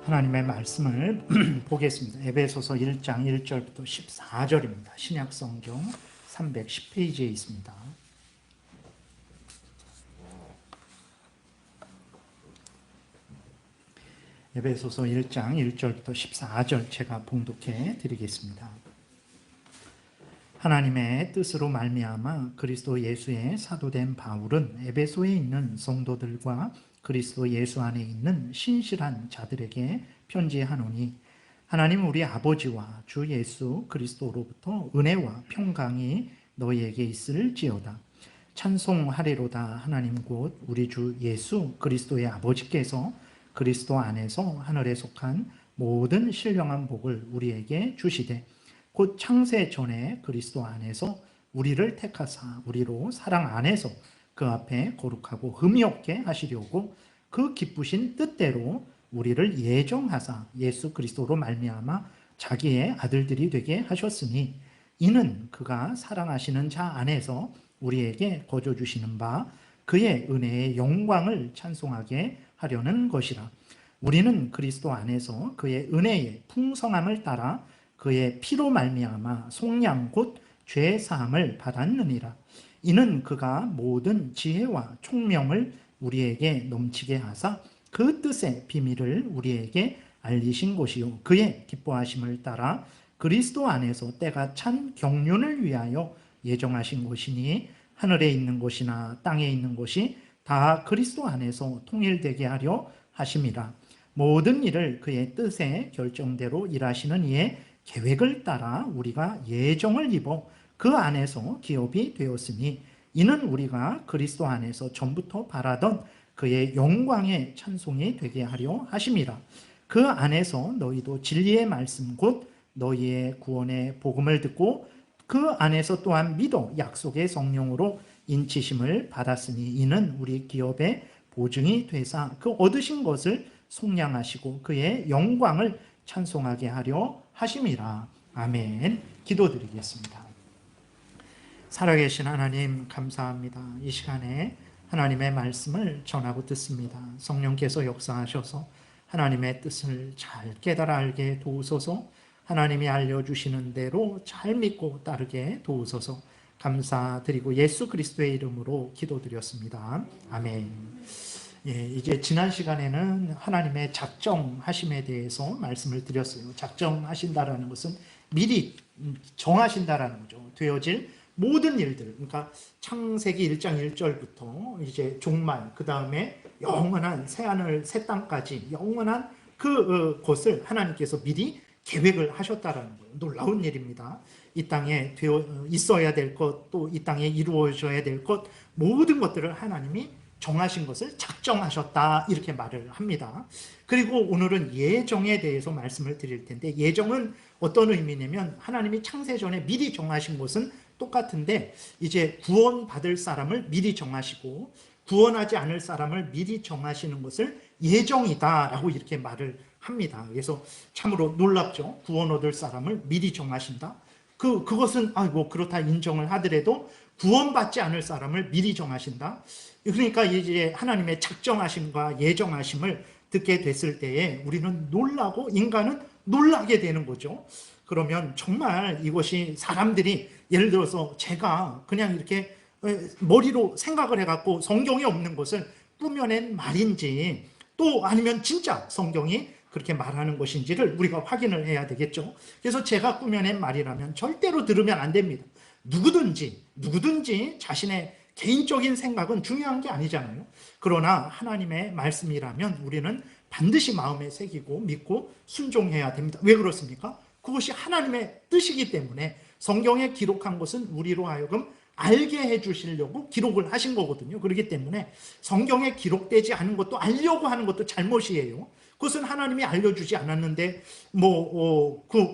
하나님의 말씀을 보겠습니다. 에베소서 1장 1절부터 14절입니다. 신약성경 310페이지에 있습니다. 에베소서 1장 1절부터 14절 제가 봉독해 드리겠습니다. 하나님의 뜻으로 말미암아 그리스도 예수의 사도된 바울은 에베소에 있는 성도들과 그리스도 예수 안에 있는 신실한 자들에게 편지하노니, 하나님 우리 아버지와 주 예수 그리스도로부터 은혜와 평강이 너희에게 있을지어다. 찬송하리로다. 하나님 곧 우리 주 예수 그리스도의 아버지께서 그리스도 안에서 하늘에 속한 모든 신령한 복을 우리에게 주시되, 곧 창세 전에 그리스도 안에서 우리를 택하사 우리로 사랑 안에서 그 앞에 거룩하고 흠이 없게 하시려고 그 기쁘신 뜻대로 우리를 예정하사 예수 그리스도로 말미암아 자기의 아들들이 되게 하셨으니, 이는 그가 사랑하시는 자 안에서 우리에게 거저 주시는 바 그의 은혜의 영광을 찬송하게 하려는 것이라. 우리는 그리스도 안에서 그의 은혜의 풍성함을 따라 그의 피로 말미암아 속량 곧 죄 사함을 받았느니라. 이는 그가 모든 지혜와 총명을 우리에게 넘치게 하사 그 뜻의 비밀을 우리에게 알리신 것이요, 그의 기뻐하심을 따라 그리스도 안에서 때가 찬 경륜을 위하여 예정하신 것이니, 하늘에 있는 것이나 땅에 있는 것이 다 그리스도 안에서 통일되게 하려 하심이라. 모든 일을 그의 뜻의 결정대로 일하시는 이의 계획을 따라 우리가 예정을 입어 그 안에서 기업이 되었으니, 이는 우리가 그리스도 안에서 전부터 바라던 그의 영광의 찬송이 되게 하려 하심이라. 그 안에서 너희도 진리의 말씀 곧 너희의 구원의 복음을 듣고 그 안에서 또한 믿어 약속의 성령으로 인치심을 받았으니, 이는 우리 기업의 보증이 되사 그 얻으신 것을 속량하시고 그의 영광을 찬송하게 하려 하심이라. 아멘. 기도드리겠습니다. 살아계신 하나님 감사합니다. 이 시간에 하나님의 말씀을 전하고 듣습니다. 성령께서 역사하셔서 하나님의 뜻을 잘 깨달아 알게 도우소서. 하나님이 알려주시는 대로 잘 믿고 따르게 도우소서. 감사드리고 예수 그리스도의 이름으로 기도드렸습니다. 아멘. 이제 지난 시간에는 하나님의 작정하심에 대해서 말씀을 드렸어요. 작정하신다라는 것은 미리 정하신다라는 거죠. 되어질 모든 일들, 그러니까 창세기 1장 1절부터 이제 종말, 그 다음에 영원한 새하늘 새 땅까지 영원한 그것을 하나님께서 미리 계획을 하셨다라는 거예요. 놀라운 일입니다. 이 땅에 있어야 될 것, 또 이 땅에 이루어져야 될 것, 모든 것들을 하나님이 정하신 것을 작정하셨다, 이렇게 말을 합니다. 그리고 오늘은 예정에 대해서 말씀을 드릴 텐데, 예정은 어떤 의미냐면 하나님이 창세전에 미리 정하신 것은 똑같은데, 이제 구원받을 사람을 미리 정하시고 구원하지 않을 사람을 미리 정하시는 것을 예정이다라고 이렇게 말을 합니다. 그래서 참으로 놀랍죠. 구원 얻을 사람을 미리 정하신다. 그것은 뭐 그렇다 인정을 하더라도 구원받지 않을 사람을 미리 정하신다. 그러니까 이제 하나님의 작정하심과 예정하심을 듣게 됐을 때에 우리는 놀라고 인간은 놀라게 되는 거죠. 그러면 정말 이것이 사람들이, 예를 들어서 제가 그냥 이렇게 머리로 생각을 해갖고 성경에 없는 것을 꾸며낸 말인지, 또 아니면 진짜 성경이 그렇게 말하는 것인지를 우리가 확인을 해야 되겠죠. 그래서 제가 꾸며낸 말이라면 절대로 들으면 안 됩니다. 누구든지 자신의 개인적인 생각은 중요한 게 아니잖아요. 그러나 하나님의 말씀이라면 우리는 반드시 마음에 새기고 믿고 순종해야 됩니다. 왜 그렇습니까? 그것이 하나님의 뜻이기 때문에. 성경에 기록한 것은 우리로 하여금 알게 해주시려고 기록을 하신 거거든요. 그렇기 때문에 성경에 기록되지 않은 것도 알려고 하는 것도 잘못이에요. 그것은 하나님이 알려주지 않았는데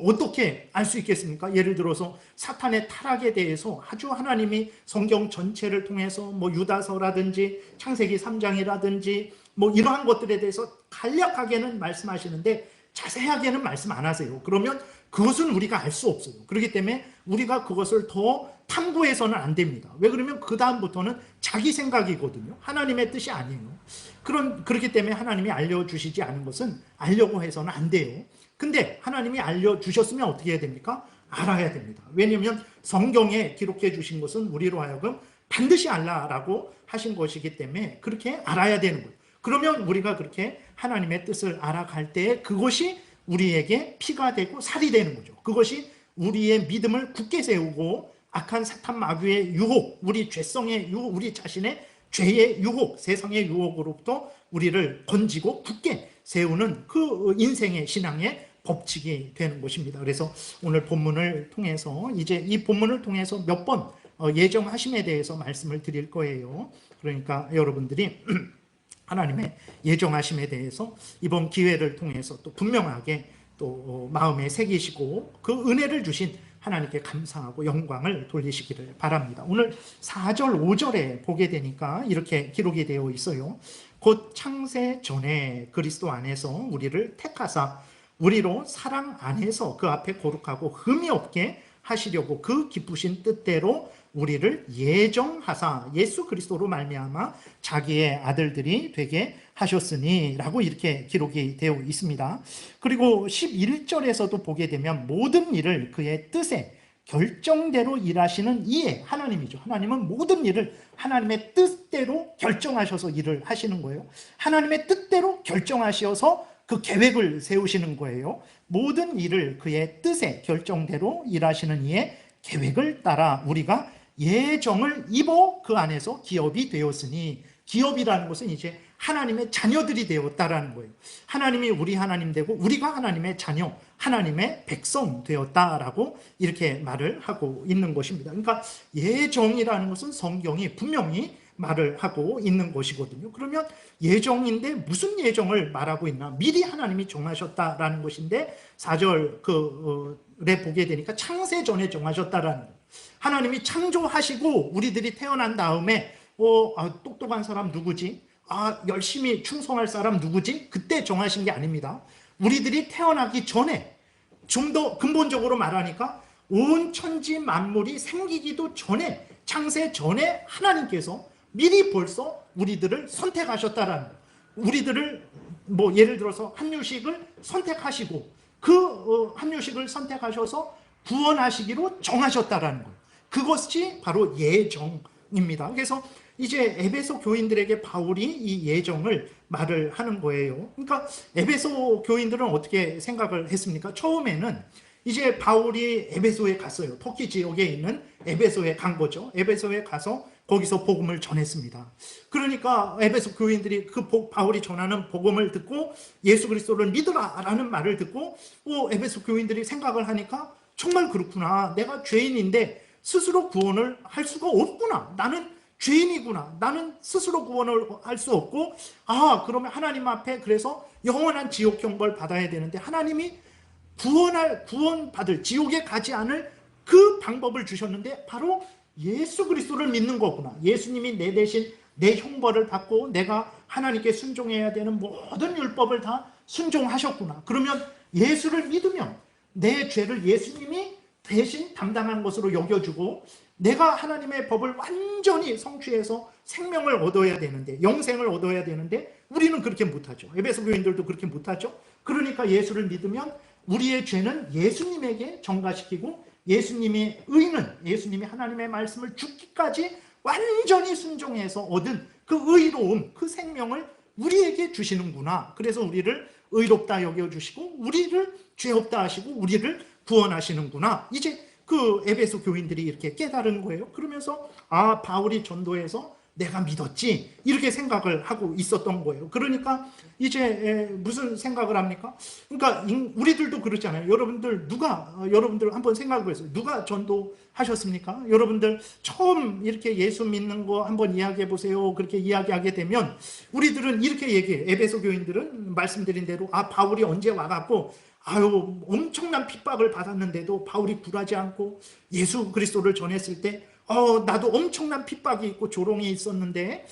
어떻게 알 수 있겠습니까? 예를 들어서 사탄의 타락에 대해서 아주 하나님이 성경 전체를 통해서 유다서라든지 창세기 3장이라든지 이러한 것들에 대해서 간략하게는 말씀하시는데, 자세하게는 말씀 안 하세요. 그러면 그것은 우리가 알 수 없어요. 그렇기 때문에 우리가 그것을 더 탐구해서는 안 됩니다. 왜 그러면 그 다음부터는 자기 생각이거든요. 하나님의 뜻이 아니에요. 그렇기 때문에 하나님이 알려주시지 않은 것은 알려고 해서는 안 돼요. 근데 하나님이 알려주셨으면 어떻게 해야 됩니까? 알아야 됩니다. 왜냐하면 성경에 기록해 주신 것은 우리로 하여금 반드시 알라라고 하신 것이기 때문에 그렇게 알아야 되는 거예요. 그러면 우리가 그렇게 하나님의 뜻을 알아갈 때 그것이 우리에게 피가 되고 살이 되는 거죠. 그것이 우리의 믿음을 굳게 세우고 악한 사탄 마귀의 유혹, 우리 죄성의 유혹, 우리 자신의 죄의 유혹, 세상의 유혹으로부터 우리를 건지고 굳게 세우는 그 인생의 신앙의 법칙이 되는 것입니다. 그래서 오늘 본문을 통해서 이제 이 본문을 통해서 몇 번 예정하심에 대해서 말씀을 드릴 거예요. 그러니까 여러분들이 하나님의 예정하심에 대해서 이번 기회를 통해서 또 분명하게 또 마음에 새기시고 그 은혜를 주신 하나님께 감사하고 영광을 돌리시기를 바랍니다. 오늘 4절, 5절에 보게 되니까 이렇게 기록이 되어 있어요. 곧 창세 전에 그리스도 안에서 우리를 택하사 우리로 사랑 안에서 그 앞에 거룩하고 흠이 없게 하시려고 그 기쁘신 뜻대로 우리를 예정하사 예수 그리스도로 말미암아 자기의 아들들이 되게 하셨으니 라고 이렇게 기록이 되어 있습니다. 그리고 11절에서도 보게 되면 모든 일을 그의 뜻에 결정대로 일하시는 이에 하나님이죠. 하나님은 모든 일을 하나님의 뜻대로 결정하셔서 일을 하시는 거예요. 하나님의 뜻대로 결정하셔서 그 계획을 세우시는 거예요. 모든 일을 그의 뜻에 결정대로 일하시는 이의 계획을 따라 우리가 예정을 입어 그 안에서 기업이 되었으니, 기업이라는 것은 이제 하나님의 자녀들이 되었다라는 거예요. 하나님이 우리 하나님 되고 우리가 하나님의 자녀, 하나님의 백성 되었다라고 이렇게 말을 하고 있는 것입니다. 그러니까 예정이라는 것은 성경이 분명히 말을 하고 있는 것이거든요. 그러면 예정인데 무슨 예정을 말하고 있나? 미리 하나님이 정하셨다라는 것인데 4절에 보게 되니까 창세 전에 정하셨다라는 거예요. 하나님이 창조하시고 우리들이 태어난 다음에 똑똑한 사람 누구지? 열심히 충성할 사람 누구지? 그때 정하신 게 아닙니다. 우리들이 태어나기 전에, 좀 더 근본적으로 말하니까 온 천지 만물이 생기기도 전에, 창세 전에 하나님께서 미리 벌써 우리들을 선택하셨다라는 거예요. 우리들을 예를 들어서 한유식을 선택하시고 그 한유식을 선택하셔서 구원하시기로 정하셨다라는 거예요. 그것이 바로 예정입니다. 그래서 이제 에베소 교인들에게 바울이 이 예정을 말을 하는 거예요. 그러니까 에베소 교인들은 어떻게 생각을 했습니까? 처음에는 이제 바울이 에베소에 갔어요. 터키 지역에 있는 에베소에 간 거죠. 에베소에 가서 거기서 복음을 전했습니다. 그러니까 에베소 교인들이 그 바울이 전하는 복음을 듣고 예수 그리스도를 믿으라라는 말을 듣고 에베소 교인들이 생각을 하니까 정말 그렇구나. 내가 죄인인데 스스로 구원을 할 수가 없구나. 나는 죄인이구나. 나는 스스로 구원을 할 수 없고 그러면 하나님 앞에 그래서 영원한 지옥 형벌 받아야 되는데 하나님이 구원받을 지옥에 가지 않을 그 방법을 주셨는데 바로 예수 그리스도를 믿는 거구나. 예수님이 내 대신 내 형벌을 받고 내가 하나님께 순종해야 되는 모든 율법을 다 순종하셨구나. 그러면 예수를 믿으면 내 죄를 예수님이 대신 담당한 것으로 여겨주고 내가 하나님의 법을 완전히 성취해서 생명을 얻어야 되는데, 영생을 얻어야 되는데 우리는 그렇게 못하죠. 에베소 교인들도 그렇게 못하죠. 그러니까 예수를 믿으면 우리의 죄는 예수님에게 전가시키고 예수님의 의는, 예수님이 하나님의 말씀을 죽기까지 완전히 순종해서 얻은 그 의로움, 그 생명을 우리에게 주시는구나. 그래서 우리를 의롭다 여겨주시고 우리를 죄 없다 하시고 우리를 구원하시는구나. 이제 그 에베소 교인들이 이렇게 깨달은 거예요. 그러면서 바울이 전도해서 내가 믿었지, 이렇게 생각을 하고 있었던 거예요. 그러니까 이제 무슨 생각을 합니까? 그러니까 우리들도 그렇잖아요. 여러분들 한번 생각해 보세요. 누가 전도하셨습니까? 여러분들 처음 이렇게 예수 믿는 거 한번 이야기해 보세요. 그렇게 이야기하게 되면 우리들은 이렇게 얘기해요. 에베소 교인들은 말씀드린 대로 바울이 언제 와갖고 엄청난 핍박을 받았는데도 바울이 굴하지 않고 예수 그리스도를 전했을 때 나도 엄청난 핍박이 있고 조롱이 있었는데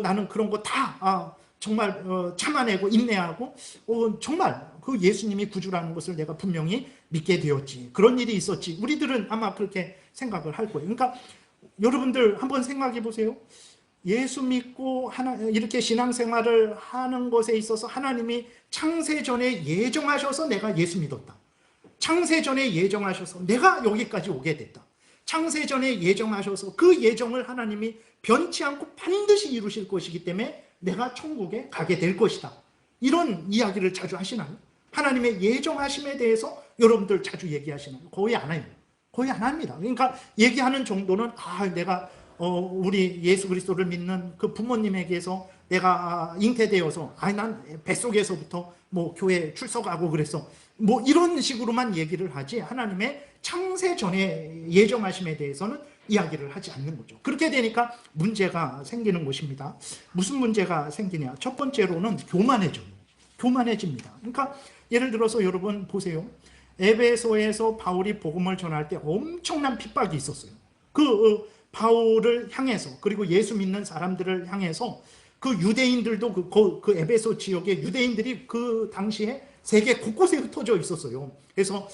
나는 그런 거 다 정말 참아내고 인내하고 정말 그 예수님이 구주라는 것을 내가 분명히 믿게 되었지. 그런 일이 있었지. 우리들은 아마 그렇게 생각을 할 거예요. 그러니까 여러분들 한번 생각해 보세요. 예수 믿고 이렇게 신앙생활을 하는 것에 있어서 하나님이 창세전에 예정하셔서 내가 예수 믿었다. 창세전에 예정하셔서 내가 여기까지 오게 됐다. 창세전에 예정하셔서 그 예정을 하나님이 변치 않고 반드시 이루실 것이기 때문에 내가 천국에 가게 될 것이다. 이런 이야기를 자주 하시나요? 하나님의 예정하심에 대해서 여러분들 자주 얘기하시나요? 거의 안 해요. 거의 안 합니다. 그러니까 얘기하는 정도는 내가 우리 예수 그리스도를 믿는 그 부모님에게서 내가 잉태되어서 난 뱃속에서부터 뭐 교회 출석하고 그래서 뭐 이런 식으로만 얘기를 하지 하나님의 창세 전에 예정하심에 대해서는 이야기를 하지 않는 거죠. 그렇게 되니까 문제가 생기는 것입니다. 무슨 문제가 생기냐? 첫 번째로는 교만해집니다. 그러니까 예를 들어서 여러분 보세요. 에베소에서 바울이 복음을 전할 때 엄청난 핍박이 있었어요. 그 바울을 향해서 그리고 예수 믿는 사람들을 향해서 그 유대인들도 그 에베소 지역의 유대인들이 그 당시에 세계 곳곳에 흩어져 있었어요. 그래서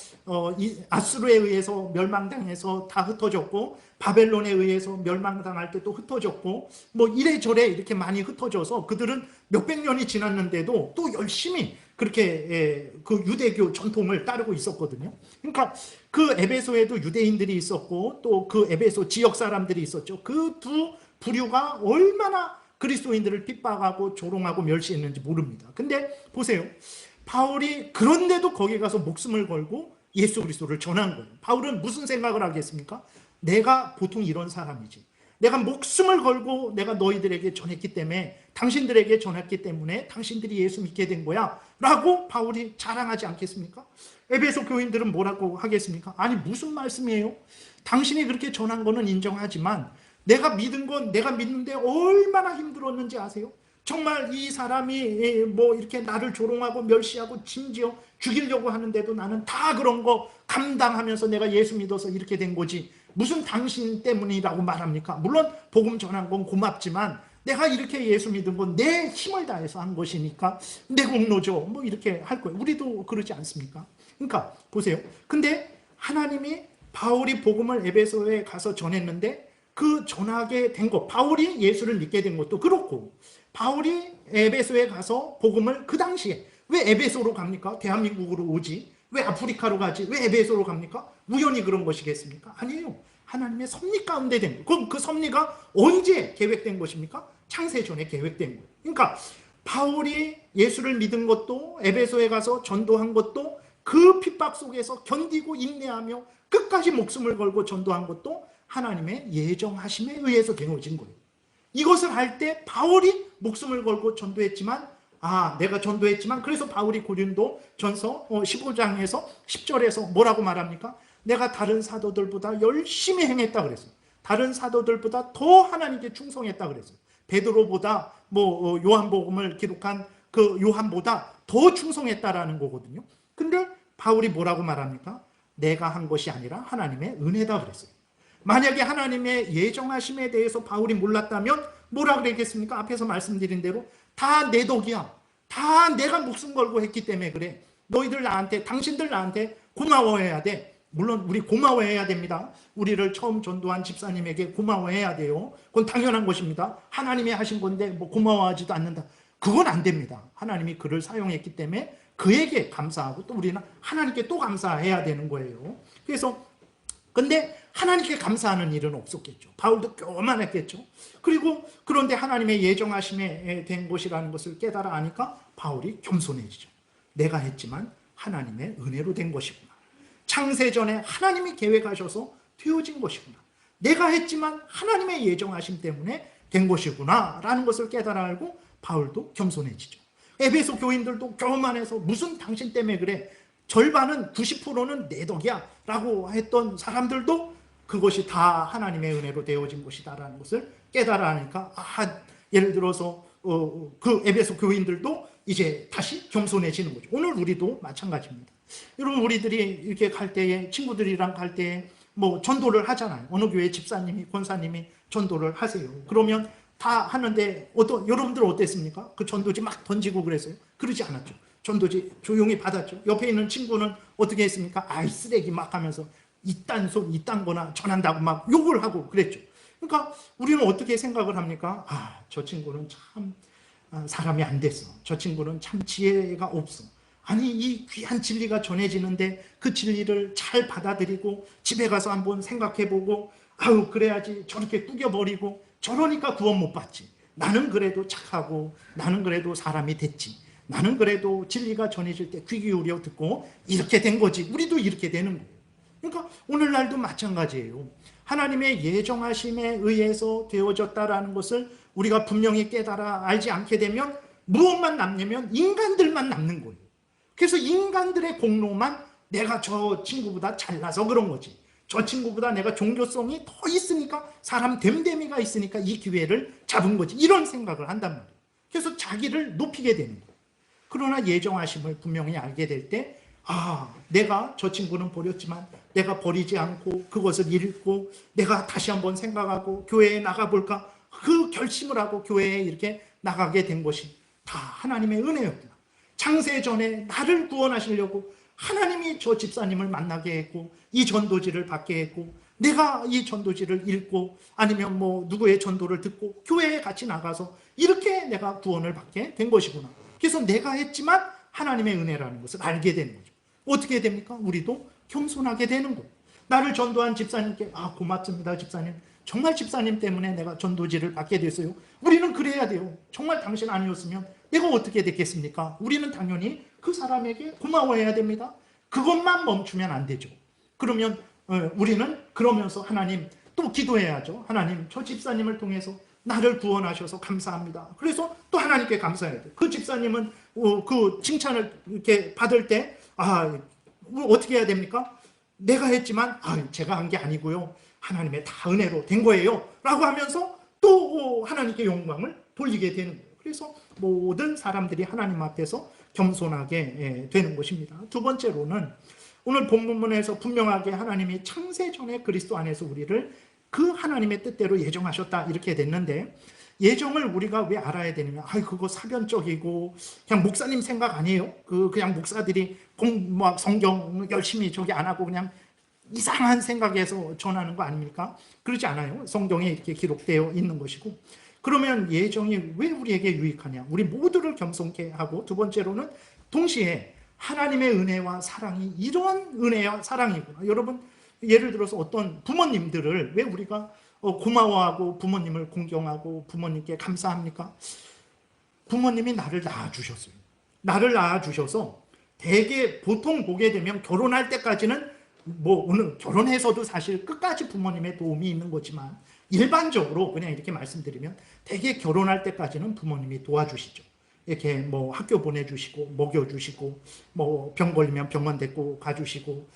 아수르에 의해서 멸망당해서 다 흩어졌고 바벨론에 의해서 멸망당할 때 또 흩어졌고 뭐 이래저래 이렇게 많이 흩어져서 그들은 몇백 년이 지났는데도 또 열심히 그렇게 그 유대교 전통을 따르고 있었거든요. 그러니까 그 에베소에도 유대인들이 있었고 또 그 에베소 지역 사람들이 있었죠. 그 두 부류가 얼마나 그리스도인들을 핍박하고 조롱하고 멸시했는지 모릅니다. 근데 보세요. 바울이 그런데도 거기 가서 목숨을 걸고 예수 그리스도를 전한 거예요. 바울은 무슨 생각을 하겠습니까? 내가 보통 이런 사람이지. 내가 목숨을 걸고 내가 너희들에게 전했기 때문에 당신들에게 전했기 때문에 당신들이 예수 믿게 된 거야 라고 바울이 자랑하지 않겠습니까? 에베소 교인들은 뭐라고 하겠습니까? 아니 무슨 말씀이에요? 당신이 그렇게 전한 거는 인정하지만 내가 믿은 건 내가 믿는데 얼마나 힘들었는지 아세요? 정말 이 사람이 뭐 이렇게 나를 조롱하고 멸시하고 심지어 죽이려고 하는데도 나는 다 그런 거 감당하면서 내가 예수 믿어서 이렇게 된 거지 무슨 당신 때문이라고 말합니까? 물론 복음 전한 건 고맙지만 내가 이렇게 예수 믿은 건 내 힘을 다해서 한 것이니까 내 공로죠. 뭐 이렇게 할 거예요. 우리도 그러지 않습니까? 그러니까 보세요. 근데 하나님이 바울이 복음을 에베소에 가서 전했는데 그 전하게 된 것, 바울이 예수를 믿게 된 것도 그렇고 바울이 에베소에 가서 복음을 그 당시에 왜 에베소로 갑니까? 대한민국으로 오지? 왜 아프리카로 가지? 왜 에베소로 갑니까? 우연히 그런 것이겠습니까? 아니에요. 하나님의 섭리 가운데 된 거예요. 그럼 그 섭리가 언제 계획된 것입니까? 창세전에 계획된 거예요. 그러니까 바울이 예수를 믿은 것도 에베소에 가서 전도한 것도 그 핍박 속에서 견디고 인내하며 끝까지 목숨을 걸고 전도한 것도 하나님의 예정하심에 의해서 되어진 거예요. 이것을 할 때 바울이 목숨을 걸고 전도했지만 내가 전도했지만 그래서 바울이 고린도 전서 15장에서 10절에서 뭐라고 말합니까? 내가 다른 사도들보다 열심히 행했다 그랬어요. 다른 사도들보다 더 하나님께 충성했다 그랬어요. 베드로보다 요한복음을 기록한 그 요한보다 더 충성했다라는 거거든요. 근데 바울이 뭐라고 말합니까? 내가 한 것이 아니라 하나님의 은혜다 그랬어요. 만약에 하나님의 예정하심에 대해서 바울이 몰랐다면 뭐라 그랬겠습니까? 앞에서 말씀드린 대로 다 내 덕이야. 다 내가 목숨 걸고 했기 때문에 그래. 너희들 나한테, 당신들 나한테 고마워해야 돼. 물론 우리 고마워해야 됩니다. 우리를 처음 전도한 집사님에게 고마워해야 돼요. 그건 당연한 것입니다. 하나님이 하신 건데 뭐 고마워하지도 않는다. 그건 안 됩니다. 하나님이 그를 사용했기 때문에 그에게 감사하고 또 우리는 하나님께 또 감사해야 되는 거예요. 그래서 근데 하나님께 감사하는 일은 없었겠죠. 바울도 교만했겠죠. 그리고 그런데 하나님의 예정하심에 된 것이라는 것을 깨달아 아니까 바울이 겸손해지죠. 내가 했지만 하나님의 은혜로 된 것이구나. 창세전에 하나님이 계획하셔서 되어진 것이구나. 내가 했지만 하나님의 예정하심 때문에 된 것이구나 라는 것을 깨달아 알고 바울도 겸손해지죠. 에베소 교인들도 교만해서 무슨 당신 때문에 그래. 절반은 90%는 내 덕이야 라고 했던 사람들도 그것이 다 하나님의 은혜로 되어진 것이다라는 것을 깨달아 하니까 예를 들어서 그 에베소 교인들도 이제 다시 겸손해지는 거죠. 오늘 우리도 마찬가지입니다. 여러분 우리들이 이렇게 갈 때에 친구들이랑 갈 때에 뭐 전도를 하잖아요. 어느 교회 집사님이 권사님이 전도를 하세요. 그러면 다 하는데 여러분들 어땠습니까? 그 전도지 막 던지고 그랬어요? 그러지 않았죠. 전도지 조용히 받았죠. 옆에 있는 친구는 어떻게 했습니까? 아이 쓰레기 막 하면서 이딴 소리 이딴 거나 전한다고 막 욕을 하고 그랬죠. 그러니까 우리는 어떻게 생각을 합니까? 저 친구는 참 사람이 안 됐어. 저 친구는 참 지혜가 없어. 아니 이 귀한 진리가 전해지는데 그 진리를 잘 받아들이고 집에 가서 한번 생각해보고 그래야지 저렇게 꾸겨버리고 저러니까 구원 못 받지. 나는 그래도 착하고 나는 그래도 사람이 됐지. 나는 그래도 진리가 전해질 때 귀 기울여 듣고 이렇게 된 거지. 우리도 이렇게 되는 거예요. 그러니까 오늘날도 마찬가지예요. 하나님의 예정하심에 의해서 되어졌다라는 것을 우리가 분명히 깨달아 알지 않게 되면 무엇만 남냐면 인간들만 남는 거예요. 그래서 인간들의 공로만 내가 저 친구보다 잘나서 그런 거지. 저 친구보다 내가 종교성이 더 있으니까 사람 됨됨이가 있으니까 이 기회를 잡은 거지. 이런 생각을 한단 말이에요. 그래서 자기를 높이게 되는 거예요. 그러나 예정하심을 분명히 알게 될 때 내가 저 친구는 버렸지만 내가 버리지 않고 그것을 읽고 내가 다시 한번 생각하고 교회에 나가볼까 그 결심을 하고 교회에 이렇게 나가게 된 것이 다 하나님의 은혜였구나. 창세전에 나를 구원하시려고 하나님이 저 집사님을 만나게 했고 이 전도지를 받게 했고 내가 이 전도지를 읽고 아니면 뭐 누구의 전도를 듣고 교회에 같이 나가서 이렇게 내가 구원을 받게 된 것이구나. 그래서 내가 했지만 하나님의 은혜라는 것을 알게 되는 거죠. 어떻게 됩니까? 우리도 겸손하게 되는 거예요. 나를 전도한 집사님께 고맙습니다 집사님. 정말 집사님 때문에 내가 전도지를 받게 됐어요. 우리는 그래야 돼요. 정말 당신 아니었으면 내가 어떻게 됐겠습니까? 우리는 당연히 그 사람에게 고마워해야 됩니다. 그것만 멈추면 안 되죠. 그러면 우리는 그러면서 하나님 또 기도해야죠. 하나님 저 집사님을 통해서 나를 구원하셔서 감사합니다. 그래서 또 하나님께 감사해야 돼요. 그 집사님은 그 칭찬을 이렇게 받을 때 어떻게 해야 됩니까? 내가 했지만 제가 한 게 아니고요. 하나님의 다 은혜로 된 거예요. 라고 하면서 또 하나님께 영광을 돌리게 되는 거예요. 그래서 모든 사람들이 하나님 앞에서 겸손하게 되는 것입니다. 두 번째로는 오늘 본문에서 분명하게 하나님이 창세전에 그리스도 안에서 우리를 그 하나님의 뜻대로 예정하셨다 이렇게 됐는데 예정을 우리가 왜 알아야 되냐면 그거 사변적이고 그냥 목사님 생각 아니에요? 그냥 목사들이 성경 열심히 저기 안 하고 그냥 이상한 생각에서 전하는 거 아닙니까? 그러지 않아요. 성경에 이렇게 기록되어 있는 것이고 그러면 예정이 왜 우리에게 유익하냐? 우리 모두를 겸손케 하고 두 번째로는 동시에 하나님의 은혜와 사랑이 이러한 은혜와 사랑이구나. 여러분 예를 들어서 어떤 부모님들을 왜 우리가 고마워하고 부모님을 공경하고 부모님께 감사합니까? 부모님이 나를 낳아주셨어요. 나를 낳아주셔서 대개 보통 보게 되면 결혼할 때까지는 오늘 결혼해서도 사실 끝까지 부모님의 도움이 있는 거지만 일반적으로 그냥 이렇게 말씀드리면 대개 결혼할 때까지는 부모님이 도와주시죠. 이렇게 학교 보내주시고 먹여주시고 병 걸리면 병원 데리고 가주시고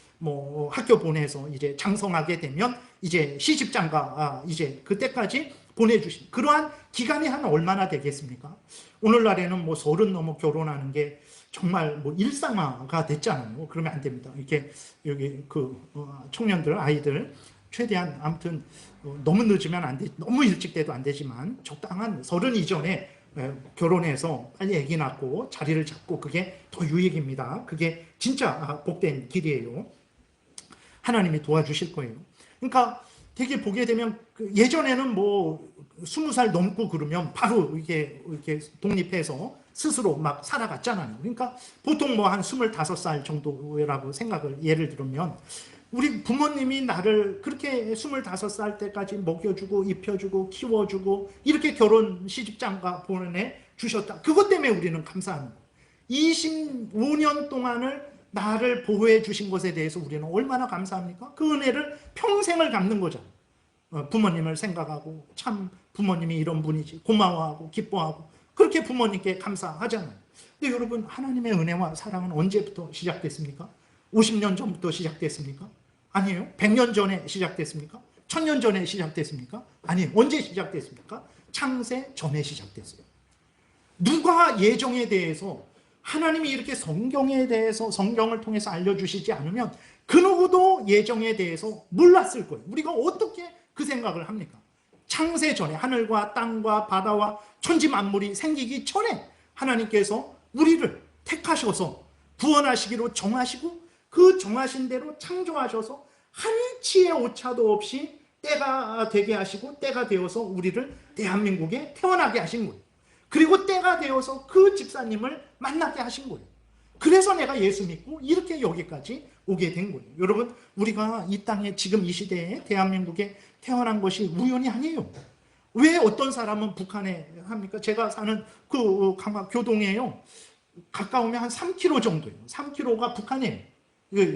학교 보내서 이제 장성하게 되면 이제 시집장가 이제 그때까지 보내주신 그러한 기간이 한 얼마나 되겠습니까? 오늘날에는 30 넘어 결혼하는 게 정말 일상화가 됐잖아요. 그러면 안 됩니다. 이렇게 여기 청년들 아이들 최대한 아무튼 너무 늦으면 안 돼, 너무 일찍 돼도 안 되지만 적당한 30 이전에 결혼해서 빨리 아기 낳고 자리를 잡고 그게 더 유익입니다. 그게 진짜 복된 길이에요. 하나님이 도와주실 거예요. 그러니까 되게 보게 되면 예전에는 20살 넘고 그러면 바로 이렇게 독립해서 스스로 막 살아갔잖아요. 그러니까 보통 한 25살 정도라고 생각을 예를 들면 우리 부모님이 나를 그렇게 25살 때까지 먹여주고 입혀주고 키워주고 이렇게 결혼 시집장가 보내주셨다. 그것 때문에 우리는 감사하는 거예요. 25년 동안을 나를 보호해 주신 것에 대해서 우리는 얼마나 감사합니까? 그 은혜를 평생을 갚는 거잖아요. 부모님을 생각하고 참 부모님이 이런 분이지 고마워하고 기뻐하고 그렇게 부모님께 감사하잖아요. 근데 여러분 하나님의 은혜와 사랑은 언제부터 시작됐습니까? 50년 전부터 시작됐습니까? 아니에요. 100년 전에 시작됐습니까? 1000년 전에 시작됐습니까? 아니에요. 언제 시작됐습니까? 창세 전에 시작됐어요. 누가 예정에 대해서 하나님이 이렇게 성경에 대해서 성경을 통해서 알려주시지 않으면 그 누구도 예정에 대해서 몰랐을 거예요. 우리가 어떻게 그 생각을 합니까? 창세 전에, 하늘과 땅과 바다와 천지 만물이 생기기 전에 하나님께서 우리를 택하셔서 구원하시기로 정하시고, 그 정하신 대로 창조하셔서 한치의 오차도 없이 때가 되게 하시고, 때가 되어서 우리를 대한민국에 태어나게 하신 거예요. 그리고 때가 되어서 그 집사님을 만나게 하신 거예요. 그래서 내가 예수 믿고 이렇게 여기까지 오게 된 거예요. 여러분, 우리가 이 땅에 지금 이 시대에 대한민국에 태어난 것이 우연이 아니에요. 왜 어떤 사람은 북한에 합니까? 제가 사는 그 강화 교동에요, 가까우면 한 3km 정도예요. 3km가 북한이에요.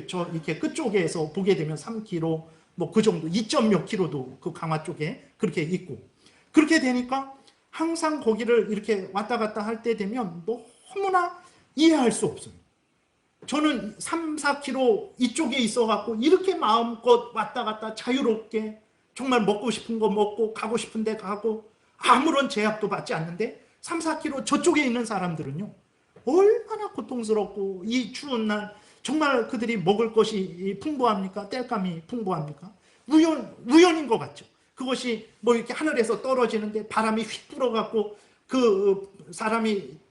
저 이렇게 끝쪽에서 보게 되면 3km, 뭐 그 정도, 2점 몇 킬로도 그 강화 쪽에 그렇게 있고, 그렇게 되니까 항상 거기를 이렇게 왔다 갔다 할 때 되면 너무나 이해할 수 없어요. 저는 3, 4km 이쪽에 있어갖고 이렇게 마음껏 왔다 갔다 자유롭게 정말 먹고 싶은 거 먹고 가고 싶은 데 가고 아무런 제약도 받지 않는데, 3, 4km 저쪽에 있는 사람들은요, 얼마나 고통스럽고 이 추운 날 정말 그들이 먹을 것이 풍부합니까? 땔감이 풍부합니까? 우연인 것 같죠. 그것이 뭐 이렇게 하늘에서 떨어지는데 바람이 휙 불어갖고, 그 사람이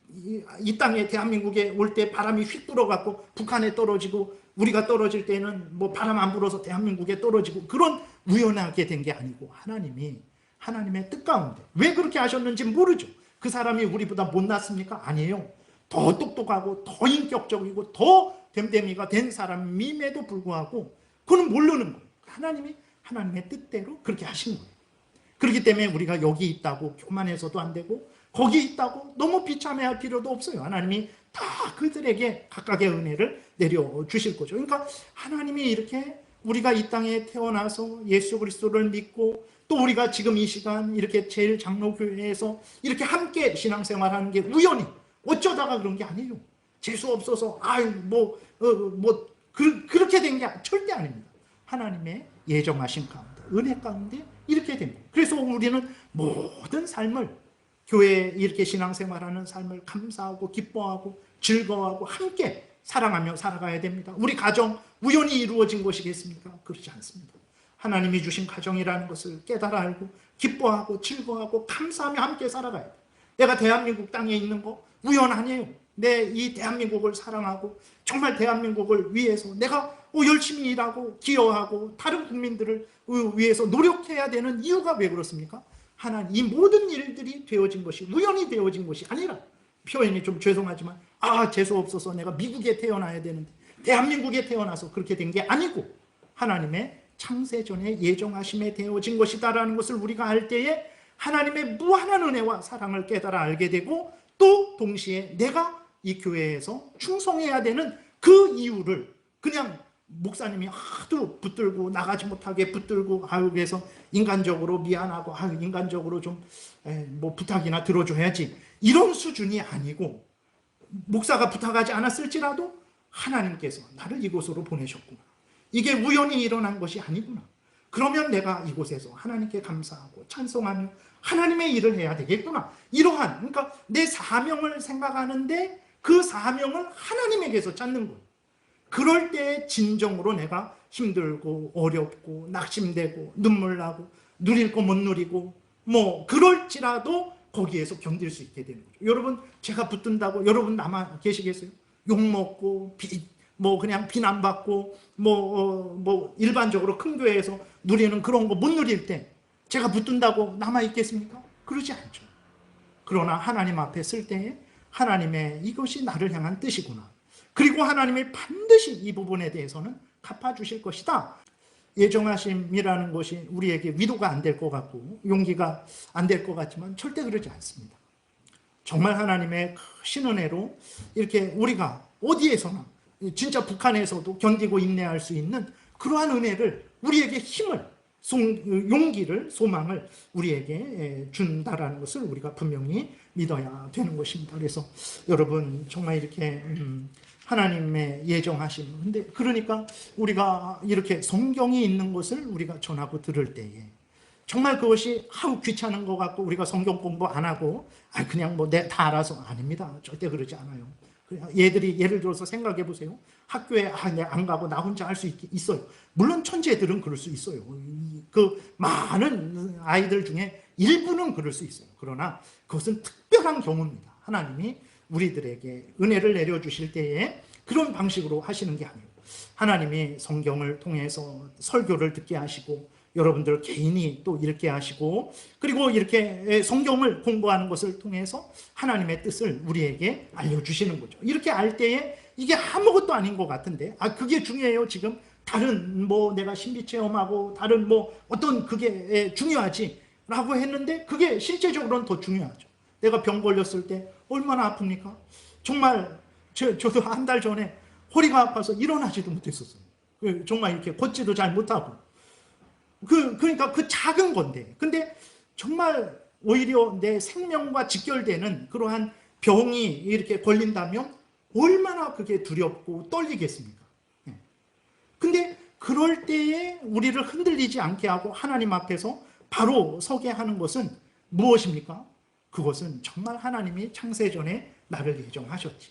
이 땅에 대한민국에 올 때 바람이 휙 불어갖고 북한에 떨어지고, 우리가 떨어질 때는 뭐 바람 안 불어서 대한민국에 떨어지고, 그런 우연하게 된 게 아니고, 하나님의 뜻 가운데 왜 그렇게 하셨는지 모르죠. 그 사람이 우리보다 못났습니까? 아니에요. 더 똑똑하고 더 인격적이고 더 됨됨이가 된 사람임에도 불구하고 그는 모르는 거예요. 하나님의 뜻대로 그렇게 하신 거예요. 그렇기 때문에 우리가 여기 있다고 교만해서도 안 되고, 거기 있다고 너무 비참해할 필요도 없어요. 하나님이 다 그들에게 각각의 은혜를 내려주실 거죠. 그러니까 하나님이 이렇게 우리가 이 땅에 태어나서 예수 그리스도를 믿고, 또 우리가 지금 이 시간 이렇게 제일장로교회에서 이렇게 함께 신앙생활하는 게 우연히 어쩌다가 그런 게 아니에요. 재수 없어서 그렇게 된 게 절대 아닙니다. 하나님의 예정하신 가운데, 은혜 가운데 이렇게 됩니다. 그래서 우리는 모든 삶을, 교회에 이렇게 신앙생활하는 삶을 감사하고 기뻐하고 즐거워하고 함께 사랑하며 살아가야 됩니다. 우리 가정 우연히 이루어진 것이겠습니까? 그렇지 않습니다. 하나님이 주신 가정이라는 것을 깨달아 알고 기뻐하고 즐거워하고 감사하며 함께 살아가야 돼요. 내가 대한민국 땅에 있는 거 우연 아니에요. 내 이 대한민국을 사랑하고 정말 대한민국을 위해서 내가 열심히 일하고 기여하고 다른 국민들을 위해서 노력해야 되는 이유가 왜 그렇습니까? 하나님, 이 모든 일들이 되어진 것이 우연히 되어진 것이 아니라, 표현이 좀 죄송하지만 재수 없어서 내가 미국에 태어나야 되는데 대한민국에 태어나서 그렇게 된 게 아니고, 하나님의 창세전에 예정하심에 되어진 것이다라는 것을 우리가 알 때에 하나님의 무한한 은혜와 사랑을 깨달아 알게 되고, 또 동시에 내가 이 교회에서 충성해야 되는 그 이유를, 그냥 목사님이 하도 붙들고 나가지 못하게 붙들고 그래서 인간적으로 미안하고 인간적으로 좀 뭐 부탁이나 들어줘야지, 이런 수준이 아니고, 목사가 부탁하지 않았을지라도 하나님께서 나를 이곳으로 보내셨구나, 이게 우연히 일어난 것이 아니구나, 그러면 내가 이곳에서 하나님께 감사하고 찬송하며 하나님의 일을 해야 되겠구나, 이러한, 그러니까 내 사명을 생각하는데 그 사명을 하나님에게서 찾는 거예요. 그럴 때 진정으로 내가 힘들고 어렵고 낙심되고 눈물 나고 누릴 거 못 누리고 뭐 그럴지라도 거기에서 견딜 수 있게 되는 거죠. 여러분, 제가 붙든다고 여러분 남아 계시겠어요? 욕먹고 그냥 비난받고 일반적으로 큰 교회에서 누리는 그런 거 못 누릴 때 제가 붙든다고 남아 있겠습니까? 그러지 않죠. 그러나 하나님 앞에 쓸 때에 하나님의 이것이 나를 향한 뜻이구나, 그리고 하나님이 반드시 이 부분에 대해서는 갚아주실 것이다. 예정하심이라는 것이 우리에게 위로가 안 될 것 같고 용기가 안 될 것 같지만 절대 그러지 않습니다. 정말 하나님의 신은혜로 이렇게 우리가 어디에서나, 진짜 북한에서도 견디고 인내할 수 있는 그러한 은혜를, 우리에게 힘을, 용기를, 소망을 우리에게 준다라는 것을 우리가 분명히 믿어야 되는 것입니다. 그래서 여러분, 정말 이렇게 하나님의 예정하심, 근데 그러니까 우리가 이렇게 성경이 있는 것을 우리가 전하고 들을 때에 정말 그것이 귀찮은 것 같고 우리가 성경 공부 안 하고 그냥 다 알아서, 아닙니다. 절대 그러지 않아요. 얘들이 예를 들어서 생각해 보세요. 학교에 내가 안 가고 나 혼자 할 수 있어요. 물론 천재들은 그럴 수 있어요. 그 많은 아이들 중에 일부는 그럴 수 있어요. 그러나 그것은 특별한 경우입니다. 하나님이 우리들에게 은혜를 내려주실 때에 그런 방식으로 하시는 게 아니에요. 하나님이 성경을 통해서 설교를 듣게 하시고 여러분들 개인이 또 읽게 하시고 그리고 이렇게 성경을 공부하는 것을 통해서 하나님의 뜻을 우리에게 알려주시는 거죠. 이렇게 알 때에 이게 아무것도 아닌 것 같은데 그게 중요해요. 지금 다른 내가 신비 체험하고 다른 어떤 그게 중요하지 라고 했는데 그게 실제적으로는 더 중요하죠. 내가 병 걸렸을 때 얼마나 아픕니까? 정말 저도 한 달 전에 허리가 아파서 일어나지도 못했었어요. 정말 이렇게 걷지도 잘 못하고 그러니까 그 작은 건데 근데 정말 오히려 내 생명과 직결되는 그러한 병이 이렇게 걸린다면 얼마나 그게 두렵고 떨리겠습니까? 근데 그럴 때에 우리를 흔들리지 않게 하고 하나님 앞에서 바로 서게 하는 것은 무엇입니까? 그것은 정말 하나님이 창세전에 나를 예정하셨지.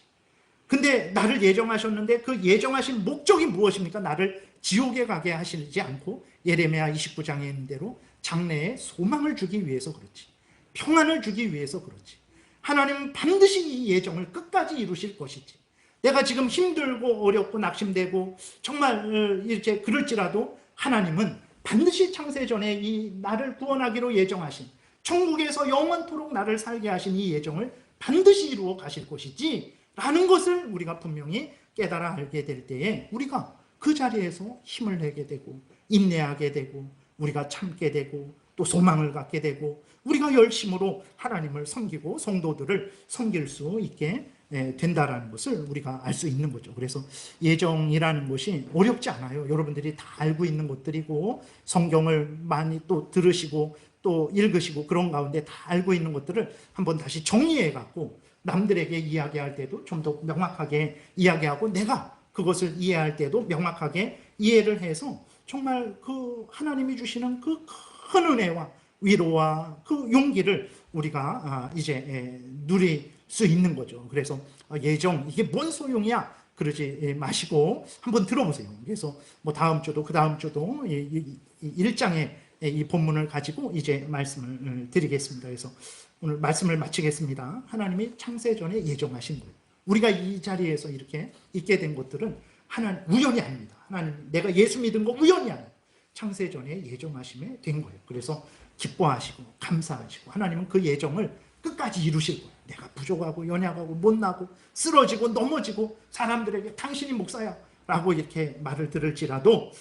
근데 나를 예정하셨는데 그 예정하신 목적이 무엇입니까? 나를 지옥에 가게 하시지 않고 예레미야 29장에 있는 대로 장래에 소망을 주기 위해서 그렇지. 평안을 주기 위해서 그렇지. 하나님은 반드시 이 예정을 끝까지 이루실 것이지. 내가 지금 힘들고 어렵고 낙심되고 정말 이렇게 그럴지라도 하나님은 반드시 창세전에 이 나를 구원하기로 예정하신 천국에서 영원토록 나를 살게 하신 이 예정을 반드시 이루어 가실 것이지 라는 것을 우리가 분명히 깨달아 알게 될 때에 우리가 그 자리에서 힘을 내게 되고 인내하게 되고 우리가 참게 되고 또 소망을 갖게 되고 우리가 열심으로 하나님을 섬기고 성도들을 섬길 수 있게 된다라는 것을 우리가 알 수 있는 거죠. 그래서 예정이라는 것이 어렵지 않아요. 여러분들이 다 알고 있는 것들이고 성경을 많이 또 들으시고 또 읽으시고 그런 가운데 다 알고 있는 것들을 한번 다시 정리해 갖고 남들에게 이야기할 때도 좀 더 명확하게 이야기하고 내가 그것을 이해할 때도 명확하게 이해를 해서 정말 그 하나님이 주시는 그 큰 은혜와 위로와 그 용기를 우리가 이제 누릴 수 있는 거죠. 그래서 예정 이게 뭔 소용이야 그러지 마시고 한번 들어보세요. 그래서 다음 주도 그 다음 주도 이 1장의 이 본문을 가지고 이제 말씀을 드리겠습니다. 그래서 오늘 말씀을 마치겠습니다. 하나님이 창세전에 예정하신 거예요. 우리가 이 자리에서 이렇게 있게 된 것들은 하나님 우연이 아닙니다. 하나님 내가 예수 믿은 거 우연이 아니에요. 창세전에 예정하심에 된 거예요. 그래서 기뻐하시고 감사하시고 하나님은 그 예정을 끝까지 이루실 거예요. 내가 부족하고 연약하고 못나고 쓰러지고 넘어지고 사람들에게 당신이 목사야 라고 이렇게 말을 들을지라도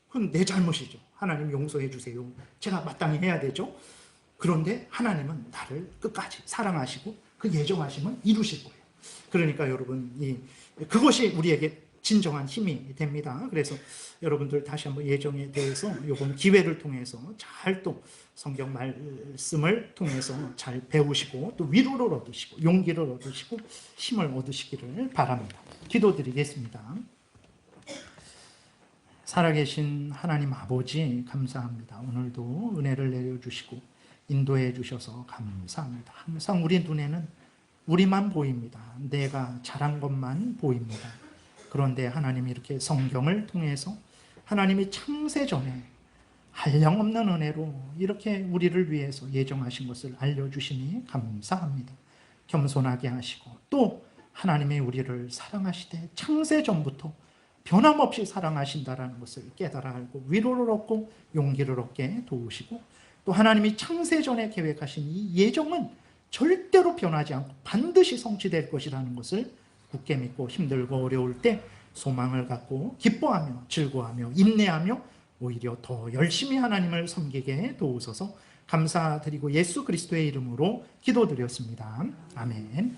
그건 내 잘못이죠. 하나님 용서해 주세요. 제가 마땅히 해야 되죠. 그런데 하나님은 나를 끝까지 사랑하시고 그 예정하심은 이루실 거예요. 그러니까 여러분 그것이 우리에게 진정한 힘이 됩니다. 그래서 여러분들 다시 한번 예정에 대해서 이번 기회를 통해서 잘 또 성경 말씀을 통해서 잘 배우시고 또 위로를 얻으시고 용기를 얻으시고 힘을 얻으시기를 바랍니다. 기도드리겠습니다. 살아계신 하나님 아버지 감사합니다. 오늘도 은혜를 내려주시고 인도해 주셔서 감사합니다. 항상 우리 눈에는 우리만 보입니다. 내가 잘한 것만 보입니다. 그런데 하나님이 이렇게 성경을 통해서 하나님이 창세전에 한량없는 은혜로 이렇게 우리를 위해서 예정하신 것을 알려주시니 감사합니다. 겸손하게 하시고 또 하나님이 우리를 사랑하시되 창세전부터 변함없이 사랑하신다라는 것을 깨달아 알고 위로를 얻고 용기를 얻게 도우시고 또 하나님이 창세전에 계획하신 이 예정은 절대로 변하지 않고 반드시 성취될 것이라는 것을 굳게 믿고 힘들고 어려울 때 소망을 갖고 기뻐하며 즐거워하며 인내하며 오히려 더 열심히 하나님을 섬기게 도우소서 감사드리고 예수 그리스도의 이름으로 기도드렸습니다. 아멘.